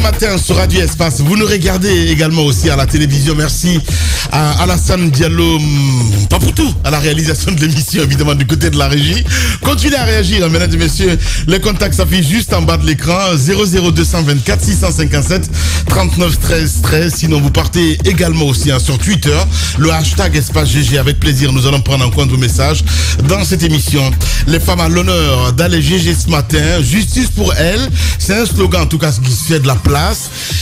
matin sur Radio Espace. Vous nous regardez également aussi à la télévision. Merci à Alassane Diallo Papoutou à la réalisation de l'émission, évidemment du côté de la régie. Continuez à réagir, mesdames et messieurs. Les contacts s'affichent juste en bas de l'écran. 00224 657 39 13 13. Sinon, vous partez également aussi sur Twitter. Le hashtag Espace GG. Avec plaisir, nous allons prendre en compte vos messages dans cette émission. Les femmes à l'honneur d'aller GG ce matin. Justice pour elles. C'est un slogan, en tout cas, qui se fait de la place.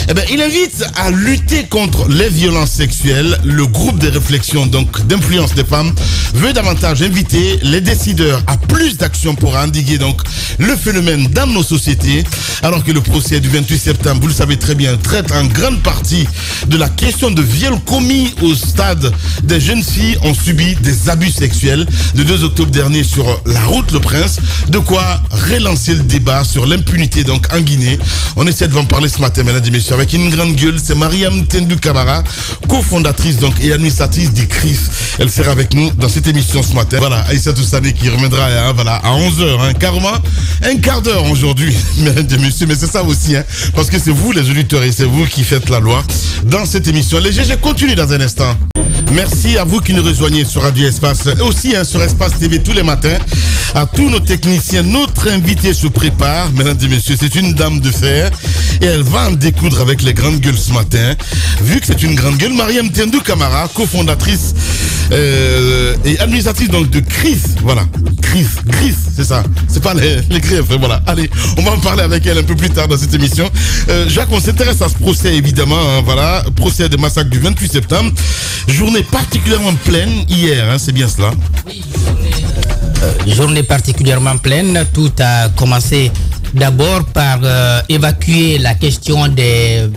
Eh bien, il invite à lutter contre les violences sexuelles. Le groupe de réflexion, donc, d'influence des femmes, veut davantage inviter les décideurs à plus d'actions pour endiguer, donc, le phénomène dans nos sociétés. Alors que le procès du 28 septembre, vous le savez très bien, traite en grande partie de la question de viol commis au stade des jeunes filles ont subi des abus sexuels le 2 octobre dernier sur la route Le Prince. De quoi relancer le débat sur l'impunité, donc, en Guinée. On essaie de vous en parler ce matin, mesdames et messieurs, avec une grande gueule. C'est Mariam Tendou Camara, cofondatrice donc et administratrice du CRIF. Elle sera avec nous dans cette émission ce matin. Voilà, Aïssa Toussani qui reviendra à 11h, carrément un quart d'heure aujourd'hui, mesdames et messieurs. Mais c'est ça aussi, parce que c'est vous les auditeurs et c'est vous qui faites la loi dans cette émission. Les GG continuent dans un instant. Merci à vous qui nous rejoignez sur Radio Espace et aussi sur Espace TV tous les matins. À tous nos techniciens, notre invité se prépare, mesdames et messieurs, c'est une dame de fer et elle va en découdre avec les grandes gueules ce matin. Vu que c'est une grande gueule, Mariam Tendou Camara, cofondatrice et administratrice donc de CRIF, voilà, CRIF, c'est ça, c'est pas les griefs, voilà. Allez, on va en parler avec elle un peu plus tard dans cette émission. Jacques, on s'intéresse à ce procès évidemment, voilà, procès de massacre du 28 septembre, journée particulièrement pleine hier, c'est bien cela. Oui, journée particulièrement pleine. Tout a commencé d'abord par évacuer la question des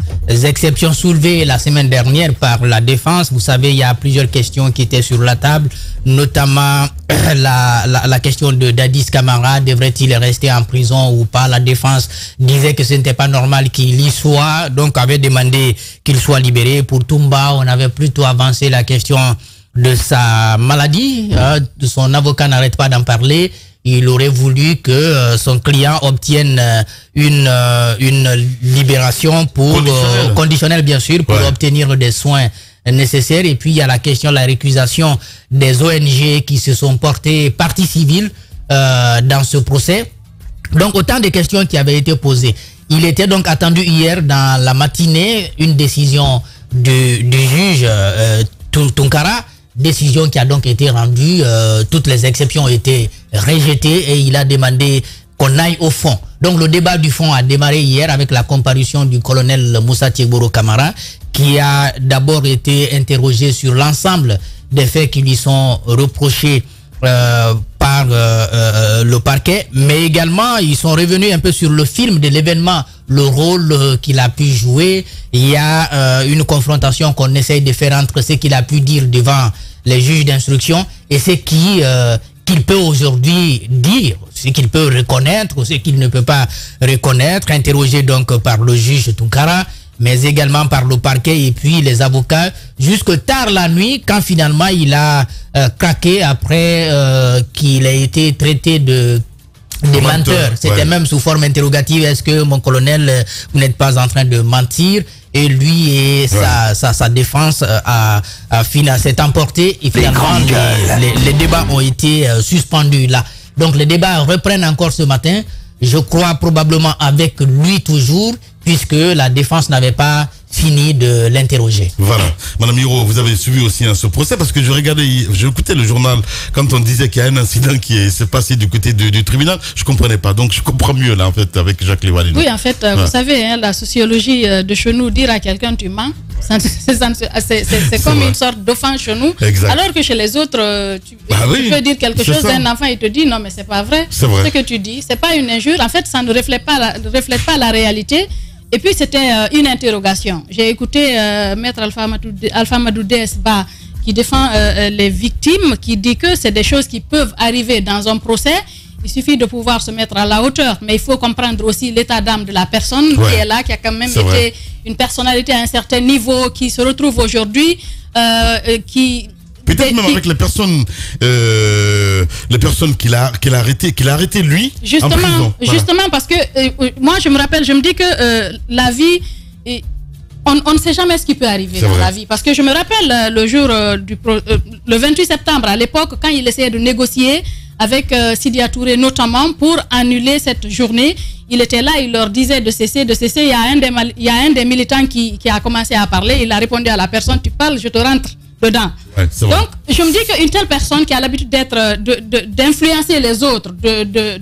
exceptions soulevées la semaine dernière par la défense. Vous savez, il y a plusieurs questions qui étaient sur la table, notamment la question de Dadis Camara. Devrait-il rester en prison ou pas? La défense disait que ce n'était pas normal qu'il y soit, donc avait demandé qu'il soit libéré. Pour Toumba, on avait plutôt avancé la question de sa maladie. Son avocat n'arrête pas d'en parler. Il aurait voulu que son client obtienne une libération pour conditionnelle bien sûr, pour obtenir des soins nécessaires. Et puis il y a la question de la récusation des ONG qui se sont portées partie civile dans ce procès. Donc autant de questions qui avaient été posées. Il était donc attendu hier dans la matinée une décision du juge Tunkara. Décision qui a donc été rendue, toutes les exceptions ont été rejetées et il a demandé qu'on aille au fond. Donc le débat du fond a démarré hier avec la comparution du colonel Moussa Tieboro Camara qui a d'abord été interrogé sur l'ensemble des faits qui lui sont reprochés par le parquet, mais également ils sont revenus un peu sur le film de l'événement, le rôle qu'il a pu jouer. Il y a une confrontation qu'on essaye de faire entre ce qu'il a pu dire devant les juges d'instruction et ce qu'il peut aujourd'hui dire, ce qu'il peut reconnaître ou ce qu'il ne peut pas reconnaître, interrogé donc par le juge Tunkara, mais également par le parquet et puis les avocats, jusque tard la nuit, quand finalement il a craqué après qu'il a été traité de menteur. C'était même sous forme interrogative. Est-ce que mon colonel, vous n'êtes pas en train de mentir? Et lui et sa défense s'est emporté et finalement les débats ont été suspendus là. Donc les débats reprennent encore ce matin. Je crois probablement avec lui toujours, puisque la défense n'avait pas fini de l'interroger. Voilà. Madame Hiro, vous avez suivi aussi ce procès parce que j'écoutais le journal quand on disait qu'il y a un incident qui s'est passé du côté du tribunal. Je ne comprenais pas. Donc je comprends mieux là en fait avec Jacques Lévalino. Oui, en fait, vous savez, la sociologie de chez nous, dire à quelqu'un tu mens, c'est comme une sorte d'offense chez nous. Exact. Alors que chez les autres, tu peux dire quelque chose, un enfant il te dit non mais c'est pas vrai. Ce que tu dis, c'est pas une injure. En fait, ça ne reflète pas la réalité. Et puis c'était une interrogation. J'ai écouté Maître Alpha Madou Desba qui défend les victimes, qui dit que c'est des choses qui peuvent arriver dans un procès. Il suffit de pouvoir se mettre à la hauteur. Mais il faut comprendre aussi l'état d'âme de la personne qui est là, qui a quand même été une personnalité à un certain niveau, qui se retrouve aujourd'hui, qui Peut-être même avec les personnes qu'il a arrêté lui. Justement, en prison. Justement parce que moi je me rappelle, je me dis que la vie, on ne sait jamais ce qui peut arriver dans la vie. Parce que je me rappelle le jour le 28 septembre à l'époque, quand il essayait de négocier avec Sidya Touré notamment pour annuler cette journée. Il était là, il leur disait de cesser. Il y a un des militants qui a commencé à parler. Il a répondu à la personne, tu parles, je te rentre dedans. Ouais, donc, je me dis qu'une telle personne qui a l'habitude d'influencer les autres,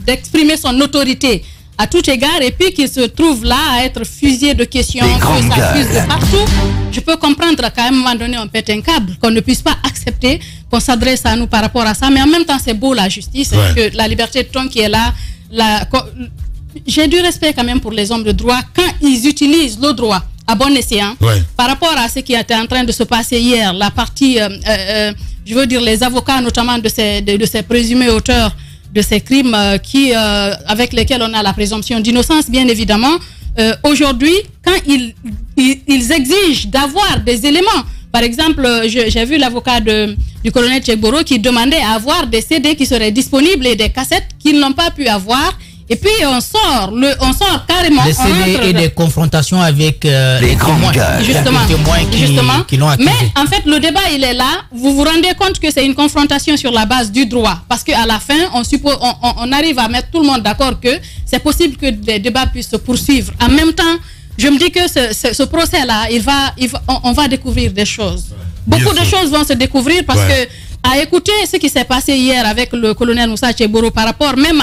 d'exprimer son autorité à tout égard, et puis qu'il se trouve là à être fusillé de questions, que ça fuse de partout, je peux comprendre qu'à un moment donné, on pète un câble, qu'on ne puisse pas accepter qu'on s'adresse à nous par rapport à ça. Mais en même temps, c'est beau la justice, que la liberté de ton qui est là. J'ai du respect quand même pour les hommes de droit quand ils utilisent le droit à bon escient par rapport à ce qui était en train de se passer hier. La partie, je veux dire les avocats notamment de ces présumés auteurs de ces crimes avec lesquels on a la présomption d'innocence, bien évidemment. Aujourd'hui, quand ils exigent d'avoir des éléments, par exemple, j'ai vu l'avocat du colonel Tchegboro qui demandait à avoir des CD qui seraient disponibles et des cassettes qu'ils n'ont pas pu avoir. Et puis on sort carrément. Des CD et des confrontations avec les témoins. Justement. Qui l'ont accusé. Mais en fait, le débat, il est là. Vous vous rendez compte que c'est une confrontation sur la base du droit. Parce qu'à la fin, on arrive à mettre tout le monde d'accord que c'est possible que des débats puissent se poursuivre. En même temps, je me dis que ce procès-là, on va découvrir des choses. Beaucoup de choses vont se découvrir parce que à écouter ce qui s'est passé hier avec le colonel Moussa Tchegboro par rapport même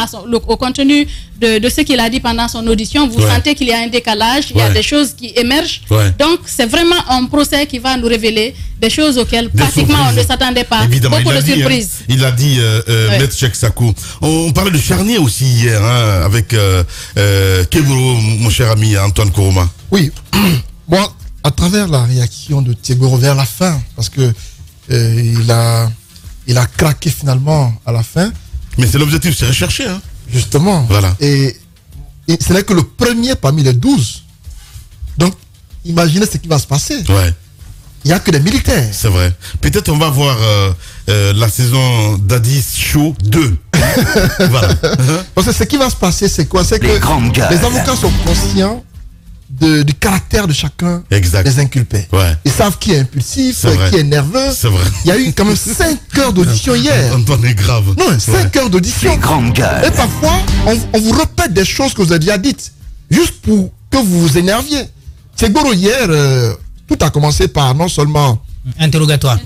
au contenu de ce qu'il a dit pendant son audition, vous sentez qu'il y a un décalage, il y a des choses qui émergent. Donc c'est vraiment un procès qui va nous révéler des choses auxquelles pratiquement on ne s'attendait pas. Évidemment, beaucoup de surprises. Il a dit, Maître Cheikh Sakou. On parlait de charnier aussi hier avec Tchegboro, mon cher ami Antoine Kourouma. Oui, moi, à travers la réaction de Tchegboro vers la fin, parce que il a craqué finalement à la fin. Mais c'est l'objectif, c'est recherché. Hein. Justement. Voilà. Et ce n'est que le premier parmi les 12. Donc, imaginez ce qui va se passer. Il n'y a que des militaires. C'est vrai. Peut-être on va voir la saison d'Addis Show 2. Voilà. Parce que ce qui va se passer, c'est quoi? C'est que les avocats sont conscients du caractère de chacun des inculpés. Ils savent qui est impulsif, qui est nerveux. C'est vrai. Il y a eu quand même 5 heures d'audition hier. Antoine est grave. Non, 5 heures d'audition. Et parfois, on vous répète des choses que vous avez déjà dites, juste pour que vous vous énerviez. Tchegboro hier, tout a commencé par non seulement... Interrogatoire,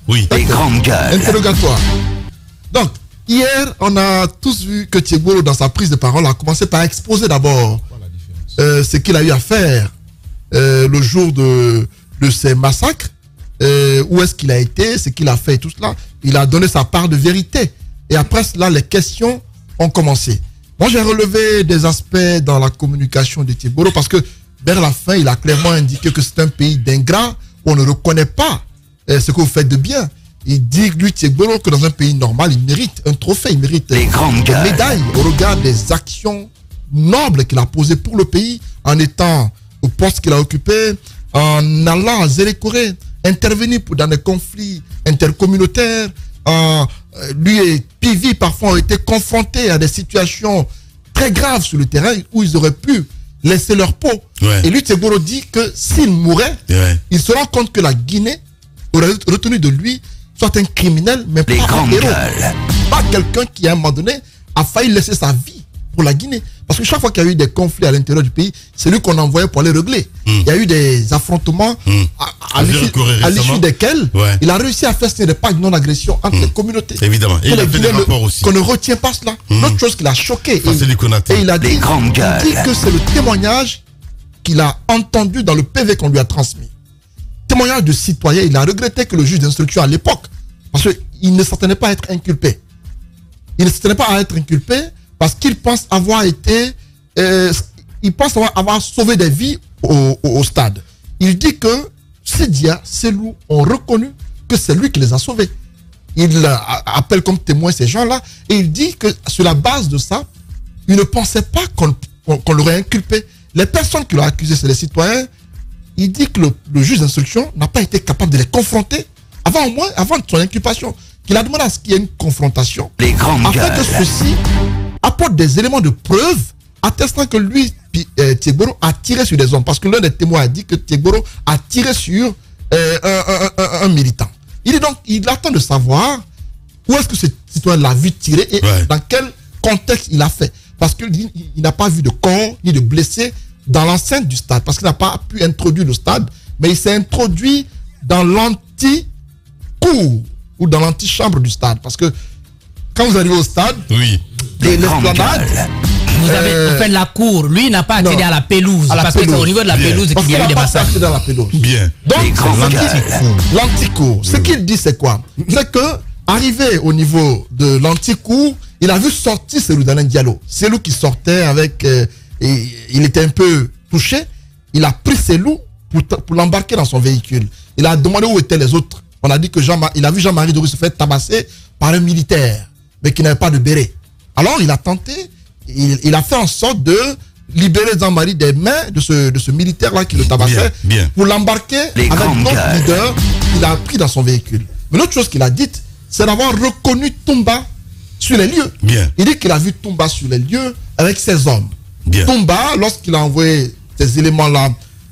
oui. Interrogatoire. Donc, hier, on a tous vu que Tchegboro, dans sa prise de parole, a commencé par exposer d'abord ce qu'il a eu à faire le jour de ces massacres, où est-ce qu'il a été, ce qu'il a fait et tout cela. Il a donné sa part de vérité. Et après cela, les questions ont commencé. Moi, j'ai relevé des aspects dans la communication de Tchegboro parce que vers la fin, il a clairement indiqué que c'est un pays d'ingrats où on ne reconnaît pas ce que vous faites de bien. Il dit, lui, Tchegboro, que dans un pays normal, il mérite un trophée, il mérite une médaille au regard des actions nobles qu'il a posées pour le pays, en étant au poste qu'il a occupé, en allant à Zérékoré, intervenir dans des conflits intercommunautaires. Lui et Pivi, parfois, ont été confrontés à des situations très graves sur le terrain où ils auraient pu laisser leur peau. Et lui, Tchegboro dit que s'il mourait, il se rend compte que la Guinée aurait retenu de lui soit un criminel, mais pas un héros. Pas quelqu'un qui, à un moment donné, a failli laisser sa vie pour la Guinée. Parce que chaque fois qu'il y a eu des conflits à l'intérieur du pays, c'est lui qu'on envoyait pour aller régler. Il y a eu des affrontements à l'issue desquels il a réussi à faire des pactes de non-agression entre les communautés. Évidemment. Et il a fait des rapports aussi. Qu'on ne retient pas cela. L'autre chose qui l'a choqué. Et il a dit que c'est le témoignage qu'il a entendu dans le PV qu'on lui a transmis. Témoignage de citoyen, il a regretté que le juge d'instruction à l'époque, parce qu'il ne s'attendait pas à être inculpé. Il ne s'attendait pas à être inculpé parce qu'il pense avoir été, il pense avoir sauvé des vies au stade. Il dit que Sidya, Selou ont reconnu que c'est lui qui les a sauvés. Il appelle comme témoin ces gens-là et il dit que sur la base de ça, il ne pensait pas qu'on l'aurait inculpé. Les personnes qui l'ont accusé, c'est les citoyens il dit que le juge d'instruction n'a pas été capable de les confronter avant son inculpation. Qu'il a demandé à ce qu'il y ait une confrontation afin que ceux-ci apportent des éléments de preuve attestant que lui, Tiegboro, a tiré sur des hommes. Parce que l'un des témoins a dit que Tiegboro a tiré sur un militant. Il est donc, il attend de savoir où est-ce que ce citoyen l'a vu tirer et dans quel contexte il a fait. Parce qu'il n'a pas vu de corps ni de blessés dans l'enceinte du stade. Parce qu'il n'a pas pu introduire le stade, mais il s'est introduit dans l'anti-cour ou dans l'antichambre du stade. Parce que quand vous arrivez au stade, l'esplanade, vous avez fait la cour. Lui, il n'a pas accédé à la pelouse. Parce que c'est au niveau de la pelouse qu'il y a eu des massacres. Bien. Donc, l'anticour. Ce qu'il dit, c'est quoi? C'est que, arrivé au niveau de l'anticour, il a vu sortir Cellou Dalein Diallo. Cellou qui sortait avec... il était un peu touché. Il a pris Cellou pour l'embarquer dans son véhicule. Il a demandé où étaient les autres. On a dit que il a vu Jean-Marie Doris se faire tabasser par un militaire, mais qui n'avait pas de béret. Alors, il a tenté... Il a fait en sorte de libérer Jean-Marie des mains de ce militaire-là qui le tabassait pour l'embarquer avec d'autres leaders qu'il a pris dans son véhicule. Mais l'autre chose qu'il a dite, c'est d'avoir reconnu Toumba sur les lieux. Il dit qu'il a vu Toumba sur les lieux avec ses hommes. Toumba, lorsqu'il a envoyé ces éléments-là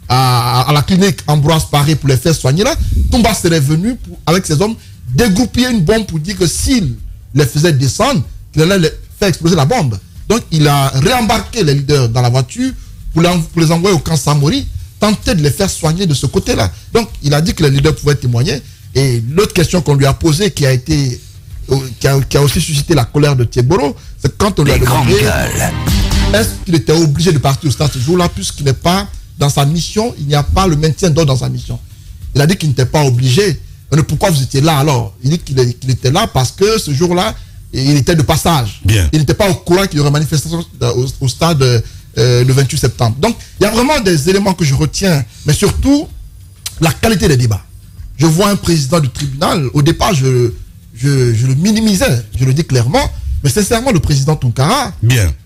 à la clinique Ambroise Paré pour les faire soigner, là, Toumba serait venu avec ses hommes dégoupiller une bombe pour dire que s'il les faisait descendre, qu'il allait les faire exploser la bombe. Donc, il a réembarqué les leaders dans la voiture pour les envoyer au camp Samori, tenter de les faire soigner de ce côté-là. Donc, il a dit que les leaders pouvaient témoigner. Et l'autre question qu'on lui a posée, qui a aussi suscité la colère de Tiegboro, c'est quand on lui a demandé est-ce qu'il était obligé de partir au stade ce jour-là, puisqu'il n'est pas dans sa mission, il n'y a pas le maintien d'ordre dans sa mission. Il a dit qu'il n'était pas obligé. Mais pourquoi vous étiez là alors? Il dit qu'il était là parce que ce jour-là, il était de passage. Il n'était pas au courant qu'il y aurait manifestation au stade le 28 septembre. Donc, il y a vraiment des éléments que je retiens, mais surtout, la qualité des débats. Je vois un président du tribunal, au départ, je le minimisais, je le dis clairement, mais sincèrement, le président Tounkara,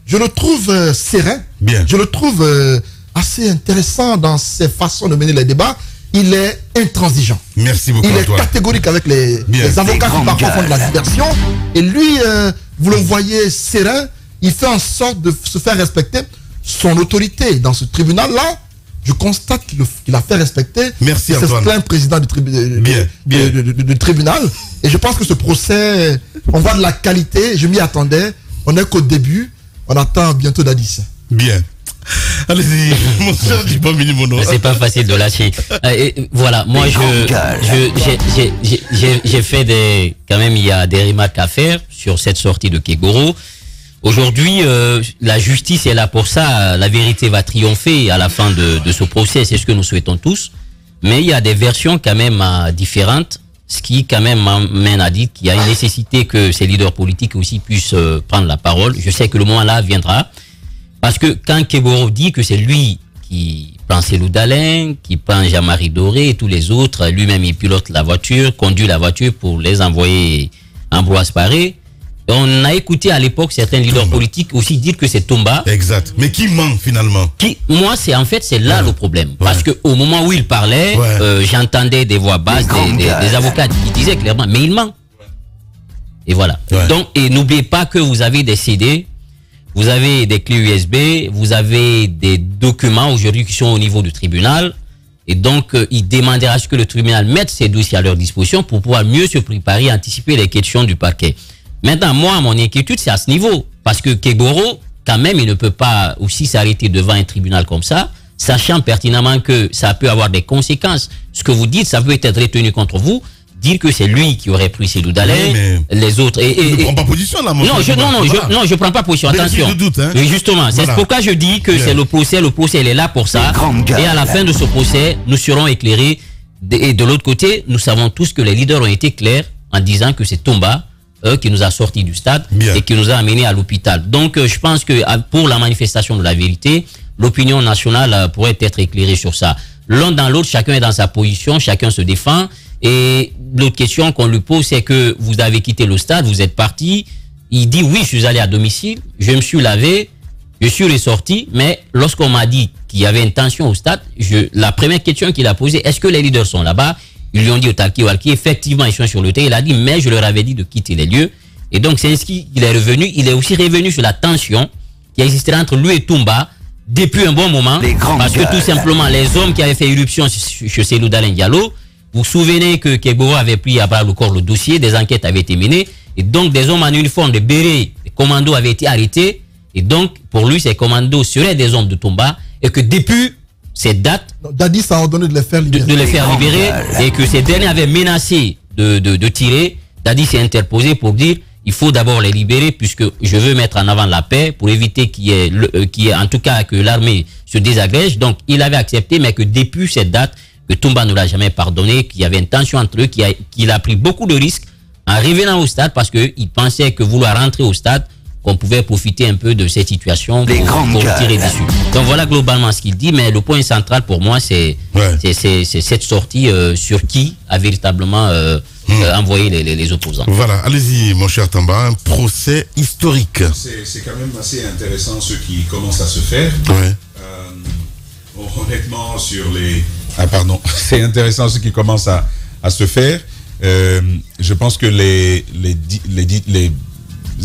je le trouve serein, je le trouve assez intéressant dans ses façons de mener les débats. Il est intransigeant. Merci beaucoup. Il est catégorique avec les avocats qui parfois font de la diversion. Et lui, vous le voyez serein, il fait en sorte de se faire respecter son autorité. Dans ce tribunal-là, je constate qu'il a fait respecter. Merci c'est plein président du tribunal. Et je pense que ce procès, on voit de la qualité. Je m'y attendais. On n'est qu'au début. On attend bientôt Dadis. Bien. Allez-y, mon cher Djibo Minimono. C'est pas facile de lâcher. Voilà, moi j'ai fait quand même il y a des remarques à faire sur cette sortie de Kegboro. Aujourd'hui, la justice est là pour ça. La vérité va triompher à la fin de ce procès. C'est ce que nous souhaitons tous. Mais il y a des versions quand même différentes, ce qui quand même m'amène à dire qu'il y a une nécessité que ces leaders politiques aussi puissent prendre la parole. Je sais que le moment là viendra. Parce que quand Kegboro dit que c'est lui qui prend Cellou Dalein, qui prend Jean-Marie Doré et tous les autres, lui-même il pilote la voiture, conduit la voiture pour les envoyer à Ambroise Paré. On a écouté à l'époque certains leaders politiques aussi dire que c'est Toumba. Exact. Mais qui ment finalement? Moi, c'est là le problème. Parce que au moment où il parlait, j'entendais des voix basses, des avocats qui disaient clairement, mais il ment. Et voilà. Donc, et n'oubliez pas que vous avez des CD. Vous avez des clés USB, vous avez des documents aujourd'hui qui sont au niveau du tribunal. Et donc, il demandera à ce que le tribunal mette ces dossiers à leur disposition pour pouvoir mieux se préparer, anticiper les questions du parquet. Maintenant, moi, mon inquiétude, c'est à ce niveau. Parce que Kegboro, quand même, il ne peut pas aussi s'arrêter devant un tribunal comme ça, sachant pertinemment que ça peut avoir des conséquences. Ce que vous dites, ça peut être retenu contre vous. Dire que c'est lui qui aurait pris Cellou Dalein, les autres. Il ne prend pas position là, je prends pas position. Attention. Doute, hein. Oui, justement, c'est pourquoi je dis que c'est le procès. Le procès, il est là pour ça. Et à la fin de ce procès, nous serons éclairés. Et de l'autre côté, nous savons tous que les leaders ont été clairs en disant que c'est Toumba qui nous a sortis du stade et qui nous a amenés à l'hôpital. Donc, je pense que pour la manifestation de la vérité, l'opinion nationale pourrait être éclairée sur ça. L'un dans l'autre, chacun est dans sa position, chacun se défend. Et l'autre question qu'on lui pose, c'est que vous avez quitté le stade, vous êtes parti. Il dit oui, je suis allé à domicile, je me suis lavé, Je suis ressorti, mais lorsqu'on m'a dit qu'il y avait une tension au stade, la première question qu'il a posée, est-ce que les leaders sont là-bas? Ils lui ont dit au Talki Walki, effectivement, ils sont sur le terrain. Il a dit, mais je leur avais dit de quitter les lieux. Et donc, c'est ainsi qu'il est revenu. Il est aussi revenu sur la tension qui existerait entre lui et Toumba depuis un bon moment. Parce que tout simplement, les hommes qui avaient fait irruption chez Cellou Dalein Diallo, vous vous souvenez que Keboro avait pris à bras le corps le dossier, des enquêtes avaient été menées. Et donc, des hommes en uniforme de béret, des commandos avaient été arrêtés. Et donc, pour lui, ces commandos seraient des hommes de Toumba. Et que depuis cette date, Dadis a ordonné de les faire libérer. De les faire libérer. Et que ces derniers avaient menacé de tirer. Dadis s'est interposé pour dire, il faut d'abord les libérer puisque je veux mettre en avant la paix pour éviter qu'il y ait en tout cas que l'armée se désagrège. Donc, il avait accepté, mais que depuis cette date, que Toumba ne l'a jamais pardonné, qu'il y avait une tension entre eux, qu'il a pris beaucoup de risques en revenant au stade parce qu'il pensait que vouloir rentrer au stade, qu'on pouvait profiter un peu de cette situation pour tirer dessus. Donc voilà globalement ce qu'il dit, mais le point central pour moi, c'est cette sortie sur qui a véritablement envoyé les opposants. Voilà, allez-y mon cher Tamba, un procès historique. C'est quand même assez intéressant ce qui commence à se faire. Honnêtement, sur les... Ah pardon, c'est intéressant ce qui commence à se faire. Je pense que les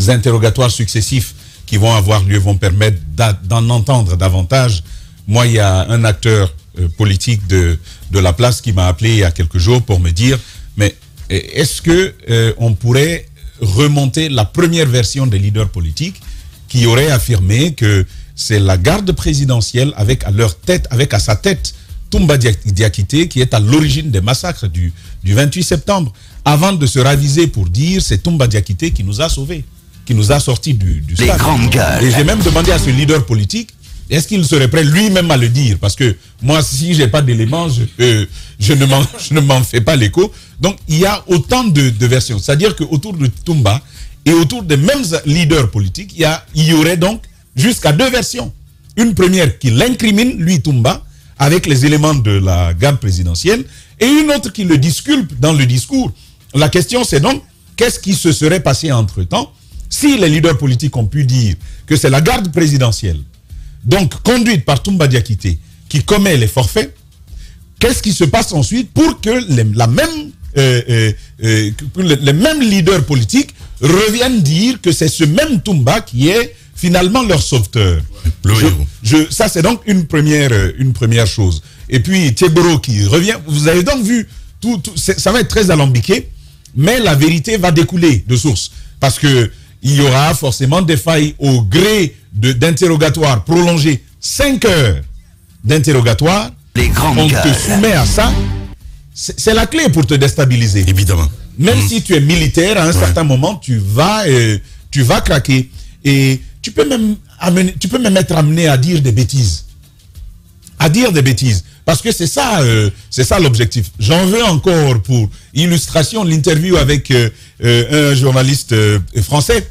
interrogatoires successifs qui vont avoir lieu vont permettre d'en entendre davantage. Moi, il y a un acteur politique de la place qui m'a appelé il y a quelques jours pour me dire, mais est-ce que on pourrait remonter la première version des leaders politiques qui auraient affirmé que c'est la garde présidentielle avec à sa tête Toumba Diakité qui est à l'origine des massacres du 28 septembre, avant de se raviser pour dire c'est Toumba Diakité qui nous a sauvés, qui nous a sortis du stade. Et j'ai même demandé à ce leader politique, est-ce qu'il serait prêt lui-même à le dire? Parce que moi, si j'ai pas d'éléments, je ne m'en fais pas l'écho. Donc, il y a autant de versions. C'est-à-dire qu'autour de Toumba et autour des mêmes leaders politiques, il y aurait donc jusqu'à 2 versions. Une première qui l'incrimine, lui, Toumba, avec les éléments de la garde présidentielle, et une autre qui le disculpe dans le discours. La question, c'est donc, qu'est-ce qui se serait passé entre-temps si les leaders politiques ont pu dire que c'est la garde présidentielle, donc conduite par Toumba Diakité, qui commet les forfaits? Qu'est-ce qui se passe ensuite pour que les mêmes leaders politiques reviennent dire que c'est ce même Toumba qui est finalement leur sauveteur? Ça, c'est donc une première chose. Et puis, Thieboro qui revient, vous avez donc vu, ça va être très alambiqué, mais la vérité va découler de source. Parce que il y aura forcément des failles au gré d'interrogatoire prolongé, 5 heures d'interrogatoire. On te soumet à ça. C'est la clé pour te déstabiliser. Évidemment. Même si tu es militaire, à un certain moment, tu vas craquer. Et tu peux même être amené à dire des bêtises. Parce que c'est ça l'objectif. J'en veux encore pour illustration l'interview avec un journaliste français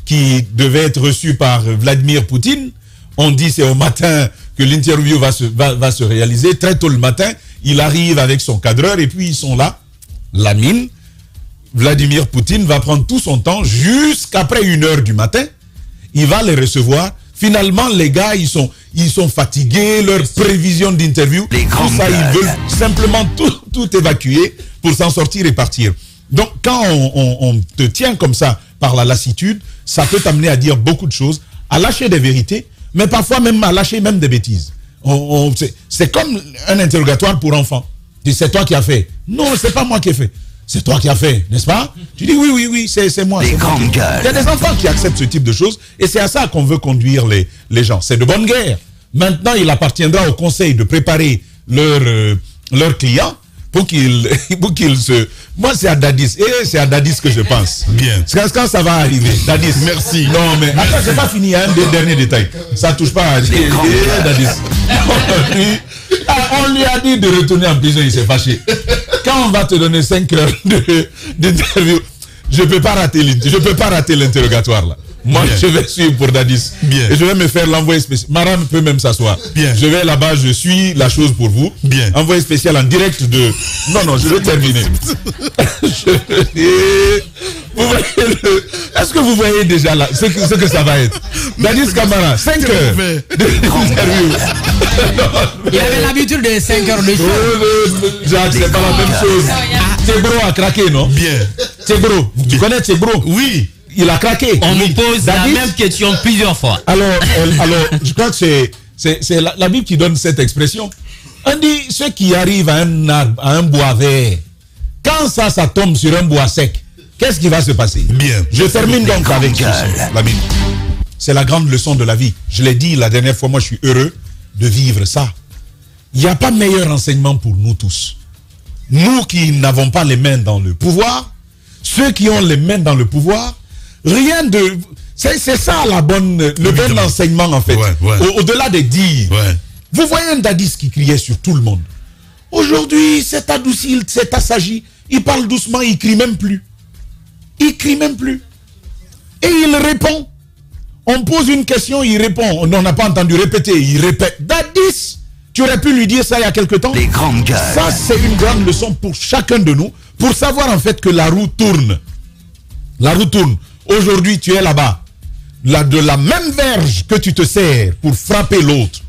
qui devait être reçu par Vladimir Poutine. On dit c'est au matin que l'interview va se réaliser. Très tôt le matin, il arrive avec son cadreur et puis ils sont là, la mine. Vladimir Poutine va prendre tout son temps jusqu'après 1h du matin. Il va les recevoir. Finalement, les gars, ils sont fatigués, leur prévision d'interview, tout ça, ils veulent simplement tout évacuer pour s'en sortir et partir. Donc, quand on te tient comme ça par la lassitude, ça peut t'amener à dire beaucoup de choses, à lâcher des vérités, mais parfois même à lâcher même des bêtises. C'est comme un interrogatoire pour enfants. C'est toi qui as fait. Non, c'est pas moi qui ai fait. C'est toi qui as fait, n'est-ce pas? Tu dis oui, c'est moi. Il y a des enfants qui acceptent ce type de choses et c'est à ça qu'on veut conduire les gens. C'est de bonne guerre. Maintenant, il appartiendra au conseil de préparer leurs clients pour qu'ils se... Moi, c'est à Dadis. C'est à Dadis que je pense. Bien. Quand ça va arriver, Dadis. Merci. Non, mais attends, c'est pas fini. Un des derniers détails. Ça touche pas à Dadis. On lui a dit de retourner en prison, il s'est fâché. Quand on va te donner 5 heures d'interview, je peux pas rater l'interrogatoire là. Moi, bien. Je vais suivre pour Dadis. Bien. Et je vais me faire l'envoyé spécial. Maram peut même s'asseoir. Je vais là-bas, je suis la chose pour vous. Bien. Envoyé spécial en direct de... Non, je vais terminer. Est-ce que vous voyez déjà là ce que ça va être? Dadis Camara, 5 heures. Il avait l'habitude de 5 heures de show. Jacques, c'est pas la même chose. Tchebro a craqué, non? Bien. Tchebro, tu connais Tchebro? Oui. Il a craqué. On me pose la même question plusieurs fois. Alors, je crois que c'est la Bible qui donne cette expression. On dit, ceux qui arrivent à un bois vert, quand ça tombe sur un bois sec, qu'est-ce qui va se passer? Bien. Je termine donc avec la Bible. C'est la grande leçon de la vie. Je l'ai dit la dernière fois, moi je suis heureux de vivre ça. Il n'y a pas meilleur enseignement pour nous tous. Nous qui n'avons pas les mains dans le pouvoir, ceux qui ont les mains dans le pouvoir, rien de... C'est ça le bon enseignement en fait. Au-delà des dires. Vous voyez un Dadis qui criait sur tout le monde. Aujourd'hui, c'est adouci, c'est assagi. Il parle doucement, il crie même plus. Il crie même plus. Et il répond. On pose une question, il répond. On n'a pas entendu répéter, il répète. Dadis, tu aurais pu lui dire ça il y a quelque temps. Les grandes gueules. Ça, c'est une grande leçon pour chacun de nous, pour savoir en fait que la roue tourne. La roue tourne. Aujourd'hui, tu es là-bas. De la même verge que tu te sers pour frapper l'autre.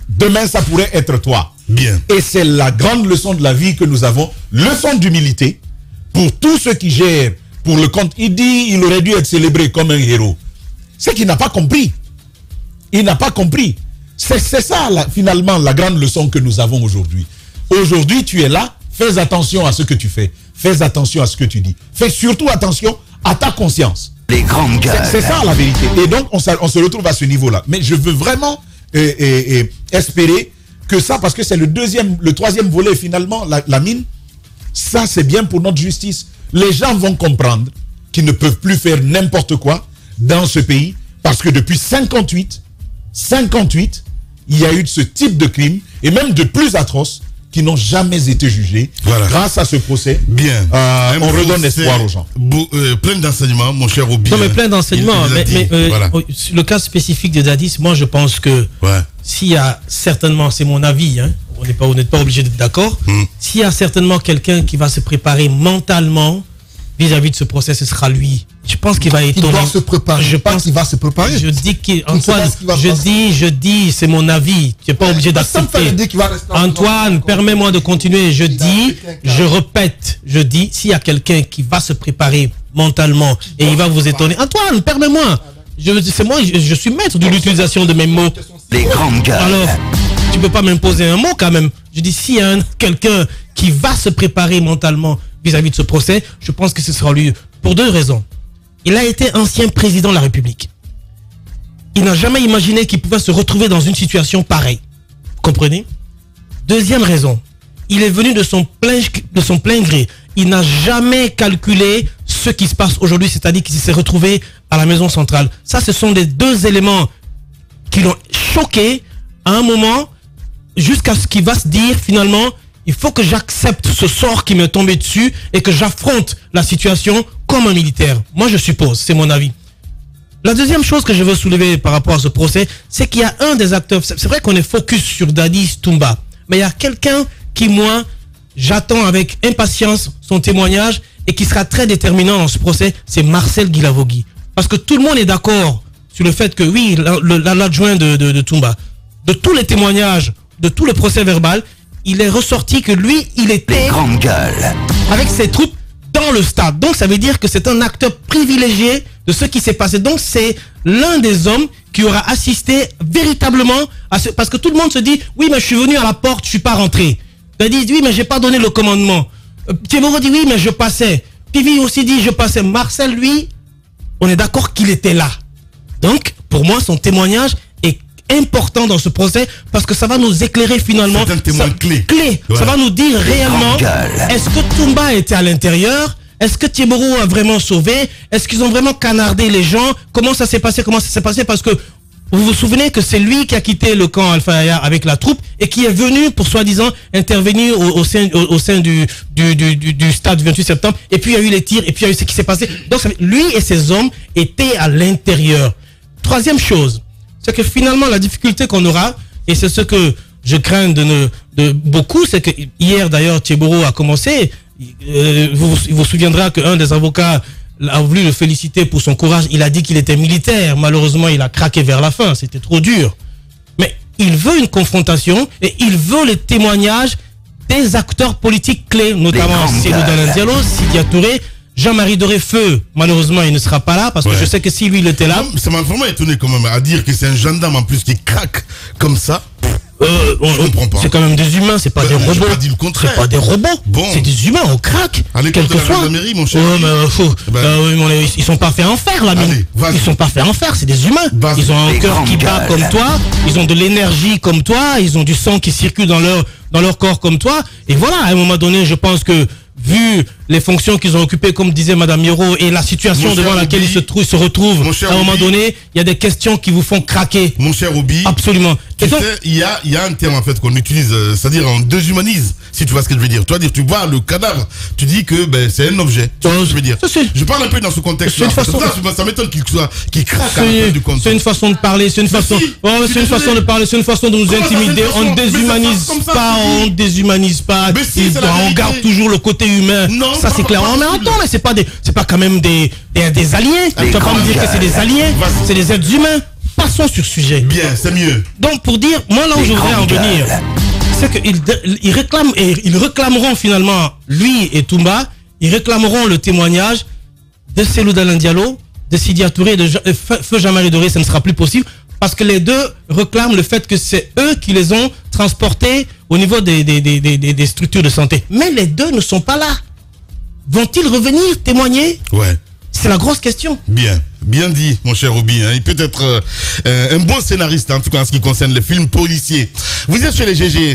Demain, ça pourrait être toi. Bien. Et c'est la grande leçon de la vie que nous avons. Leçon d'humilité pour tous ceux qui gèrent pour le compte. Il dit il aurait dû être célébré comme un héros. C'est qu'il n'a pas compris. Il n'a pas compris. C'est ça, finalement, la grande leçon que nous avons aujourd'hui. Aujourd'hui, tu es là. Fais attention à ce que tu fais. Fais attention à ce que tu dis. Fais surtout attention à ta conscience. Les grandes gueules. C'est ça la vérité. Et donc, on se retrouve à ce niveau-là. Mais je veux vraiment espérer que ça, parce que c'est le troisième volet finalement, la mine, ça c'est bien pour notre justice. Les gens vont comprendre qu'ils ne peuvent plus faire n'importe quoi dans ce pays, parce que depuis 58, il y a eu ce type de crime, et même de plus atroces, qui n'ont jamais été jugés. Voilà. Grâce à ce procès, bien. On redonne espoir aux gens. Plein d'enseignements, mon cher Obi. Non, mais plein d'enseignements. Mais voilà. Le cas spécifique de Dadis, moi je pense que s'il y a certainement, c'est mon avis, hein, on n'est pas obligé d'être d'accord, s'il y a certainement quelqu'un qui va se préparer mentalement vis-à-vis de ce procès, ce sera lui. Je pense qu'il va étonner. Il doit se préparer. Je pense qu'il va se préparer. Je dis qu'Antoine, je dis, c'est mon avis. Tu n'es pas obligé d'accepter. Antoine, permets-moi de continuer. Je répète, s'il y a quelqu'un qui va se préparer mentalement et il va vous étonner. Antoine, permets-moi. C'est moi, je suis maître de l'utilisation de mes mots. Les grandes gueules. Alors, tu peux pas m'imposer un mot quand même. Je dis, s'il y a quelqu'un qui va se préparer mentalement vis-à-vis de ce procès, je pense que ce sera lui. Pour 2 raisons. Il a été ancien président de la République. Il n'a jamais imaginé qu'il pouvait se retrouver dans une situation pareille. Vous comprenez? 2e raison. Il est venu de son plein gré. Il n'a jamais calculé ce qui se passe aujourd'hui, c'est-à-dire qu'il s'est retrouvé à la maison centrale. Ça, ce sont les 2 éléments qui l'ont choqué à un moment, jusqu'à ce qu'il va se dire finalement, il faut que j'accepte ce sort qui m'est tombé dessus et que j'affronte la situation comme un militaire. Moi, je suppose, c'est mon avis. La 2e chose que je veux soulever par rapport à ce procès, c'est qu'il y a un des acteurs, c'est vrai qu'on est focus sur Dadis Toumba, mais il y a quelqu'un qui, moi, j'attends avec impatience son témoignage et qui sera très déterminant dans ce procès, c'est Marcel Guilavogui. Parce que tout le monde est d'accord sur le fait que, oui, l'adjoint de Toumba, de tous les témoignages, de tout le procès verbal, il est ressorti que lui, il était avec ses troupes dans le stade. Donc, ça veut dire que c'est un acteur privilégié de ce qui s'est passé. Donc, c'est l'un des hommes qui aura assisté véritablement à ce... Parce que tout le monde se dit, oui, mais je suis venu à la porte, je suis pas rentré. Il dit, oui, mais j'ai pas donné le commandement. Tcheboro dit, oui, mais je passais. Pivi aussi dit, je passais. Marcel, lui, on est d'accord qu'il était là. Donc, pour moi, son témoignage est important dans ce procès parce que ça va nous éclairer finalement. C'est un témoin clé. Ça va nous dire réellement, est-ce que Toumba était à l'intérieur? Est-ce que Tcheboro a vraiment sauvé? Est-ce qu'ils ont vraiment canardé les gens? Comment ça s'est passé? Parce que vous vous souvenez que c'est lui qui a quitté le camp Alpha Yaya avec la troupe et qui est venu pour soi-disant intervenir au sein du stade du 28 septembre. Et puis il y a eu les tirs et puis il y a eu ce qui s'est passé. Donc lui et ses hommes étaient à l'intérieur. 3e chose, c'est que finalement la difficulté qu'on aura, et c'est ce que je crains de beaucoup, c'est que hier d'ailleurs Tcheboro a commencé, vous vous souviendra qu'un des avocats a voulu le féliciter pour son courage. Il a dit qu'il était militaire. Malheureusement, il a craqué vers la fin. C'était trop dur. Mais il veut une confrontation et il veut les témoignages des acteurs politiques clés, notamment Cellou Dalein Diallo, Sidya Touré, Jean-Marie Doré Feu. Malheureusement, il ne sera pas là parce que je sais que si lui il était là... Non, ça m'a vraiment étonné quand même à dire que c'est un gendarme en plus qui craque comme ça. C'est quand même des humains, c'est pas des robots. Pas dit le contraire. C'est pas des robots. Bon. C'est des humains, on craque. Quelquefois. Mon cher. Ils sont pas faits en fer, là, ils sont pas faits en fer, c'est des humains. Ils ont un cœur qui bat comme toi, ils ont de l'énergie comme toi, ils ont du sang qui circule dans leur corps comme toi. Et voilà, à un moment donné, je pense que vu les fonctions qu'ils ont occupées, comme disait Madame Yoro, et la situation devant laquelle ils se retrouvent, à un moment donné, il y a des questions qui vous font craquer. Mon cher Obi. Absolument. Tu sais, il y a un terme en fait qu'on utilise, c'est-à-dire on déshumanise, si tu vois ce que je veux dire. Tu vois le cadavre, tu dis que c'est un objet. Tu vois ce que je veux dire. Je parle un peu dans ce contexte-là. Ça m'étonne qu'il craque à la fin du compte. C'est une façon de parler, c'est une façon, c'est une façon de parler, c'est une façon de nous intimider. On ne déshumanise pas. On garde toujours le côté humain. Non, ça c'est clair. Mais attends, mais c'est pas quand même des alliés. Tu vas pas me dire que c'est des alliés. C'est des êtres humains. Passons sur ce sujet. Bien, c'est mieux. Donc pour dire, moi là où je voudrais en venir, c'est qu'ils réclament et ils réclameront finalement, lui et Toumba, ils réclameront le témoignage de Cellou Dalein Diallo, de Sidya Touré, de Feu Jean-Marie Doré. Ça ne sera plus possible parce que les deux réclament le fait que c'est eux qui les ont transportés au niveau des structures de santé. Mais les deux ne sont pas là. Vont-ils revenir témoigner? Ouais. C'est la grosse question. Bien dit, mon cher Obi. Il peut être un bon scénariste, en tout cas en ce qui concerne les films policiers. Vous êtes chez les GG.